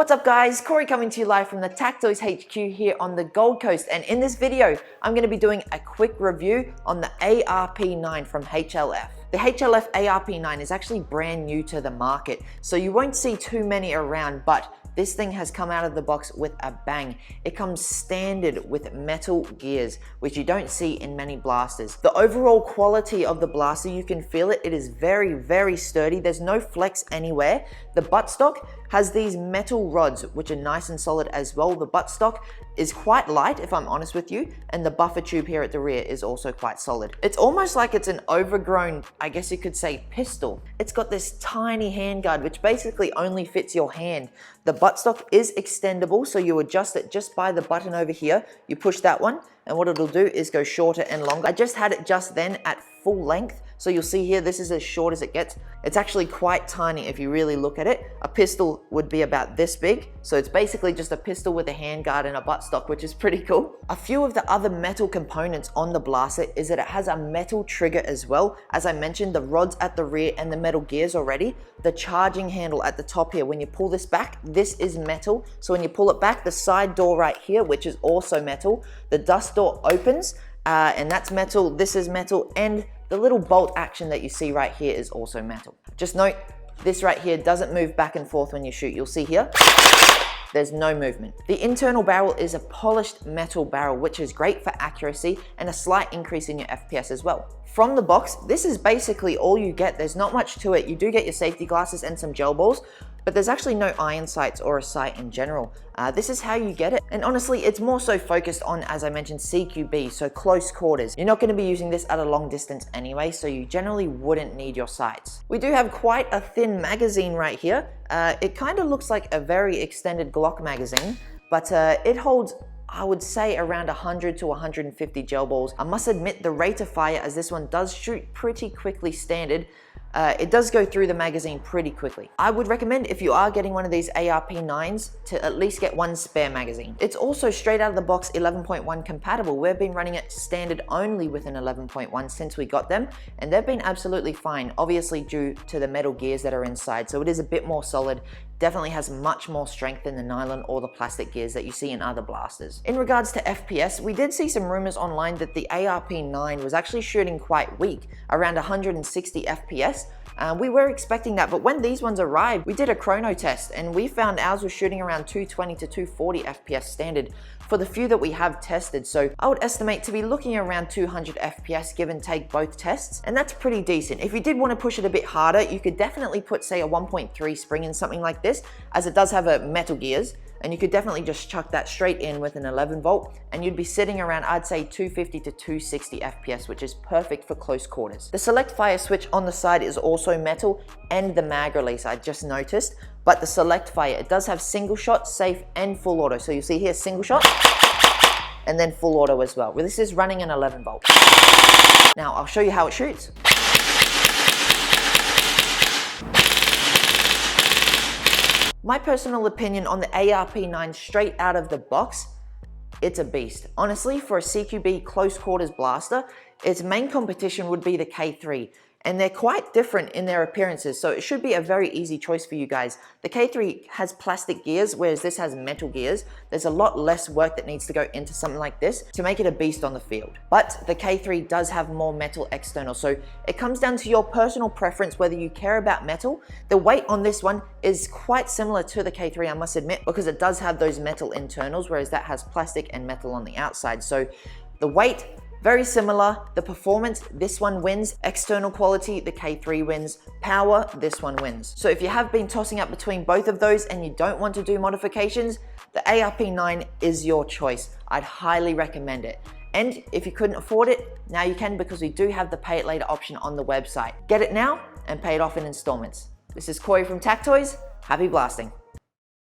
What's up guys, Corey coming to you live from the TacToys HQ here on the Gold Coast, and in this video I'm going to be doing a quick review on the ARP9 from HLF. The HLF ARP9 is actually brand new to the market, so you won't see too many around, but this thing has come out of the box with a bang. It comes standard with metal gears, which you don't see in many blasters. The overall quality of the blaster, you can feel it. It is very, very sturdy. There's no flex anywhere. The buttstock has these metal rods, which are nice and solid as well. The buttstock is quite light, if I'm honest with you, and the buffer tube here at the rear is also quite solid. It's almost like it's an overgrown, I guess you could say, pistol. It's got this tiny handguard, which basically only fits your hand. The buttstock is extendable, so you adjust it just by the button over here. You push that one, and what it'll do is go shorter and longer. I just had it just then at full length, so you'll see here, this is as short as it gets. It's actually quite tiny if you really look at it. A pistol would be about this big, so it's basically just a pistol with a handguard and a buttstock, which is pretty cool. A few of the other metal components on the blaster is that it has a metal trigger as well. As I mentioned, the rods at the rear and the metal gears already. The charging handle at the top here, when you pull this back, this is metal. So when you pull it back, the side door right here, which is also metal, the dust door opens, and that's metal, this is metal, and the little bolt action that you see right here is also metal. Just note, this right here doesn't move back and forth when you shoot. You'll see here, there's no movement. The internal barrel is a polished metal barrel, which is great for accuracy and a slight increase in your FPS as well. From the box, this is basically all you get. There's not much to it. You do get your safety glasses and some gel balls, but there's actually no iron sights or a sight in general. This is how you get it. And honestly, it's more so focused on, as I mentioned, CQB, so close quarters. You're not going to be using this at a long distance anyway, so you generally wouldn't need your sights. We do have quite a thin magazine right here. It kind of looks like a very extended Glock magazine, but it holds, I would say, around 100 to 150 gel balls. I must admit the rate of fire, as this one does shoot pretty quickly standard, it does go through the magazine pretty quickly. I would recommend, if you are getting one of these ARP9s, to at least get one spare magazine. It's also straight out of the box 11.1 compatible. We've been running it standard only with an 11.1 since we got them, and they've been absolutely fine, obviously due to the metal gears that are inside, so it is a bit more solid. Definitely has much more strength than the nylon or the plastic gears that you see in other blasters. In regards to FPS, we did see some rumors online that the ARP9 was actually shooting quite weak, around 160 FPS. We were expecting that, but when these ones arrived, we did a chrono test and we found ours was shooting around 220 to 240 FPS standard for the few that we have tested. So I would estimate to be looking around 200 FPS give and take both tests, and that's pretty decent. If you did want to push it a bit harder, you could definitely put, say, a 1.3 spring in something like this, as it does have a metal gears, and you could definitely just chuck that straight in with an 11 volt, and you'd be sitting around, I'd say, 250 to 260 FPS, which is perfect for close quarters. The select fire switch on the side is also metal, and the mag release, I just noticed, but the select fire, it does have single shot, safe, and full auto. So you see here, single shot, and then full auto as well. This is running an 11 volt. Now, I'll show you how it shoots. My personal opinion on the ARP9 straight out of the box, it's a beast. Honestly, for a CQB close quarters blaster, its main competition would be the K3. And they're quite different in their appearances, so it should be a very easy choice for you guys. The K3 has plastic gears, whereas this has metal gears. There's a lot less work that needs to go into something like this to make it a beast on the field. But the K3 does have more metal external, so it comes down to your personal preference whether you care about metal. The weight on this one is quite similar to the K3, I must admit, because it does have those metal internals, whereas that has plastic and metal on the outside. So the weight, very similar. The performance, this one wins. External quality, the K3 wins. Power, this one wins. So if you have been tossing up between both of those and you don't want to do modifications, the ARP9 is your choice. I'd highly recommend it. And if you couldn't afford it, now you can, because we do have the pay it later option on the website. Get it now and pay it off in installments. This is Corey from TacToys. Happy blasting.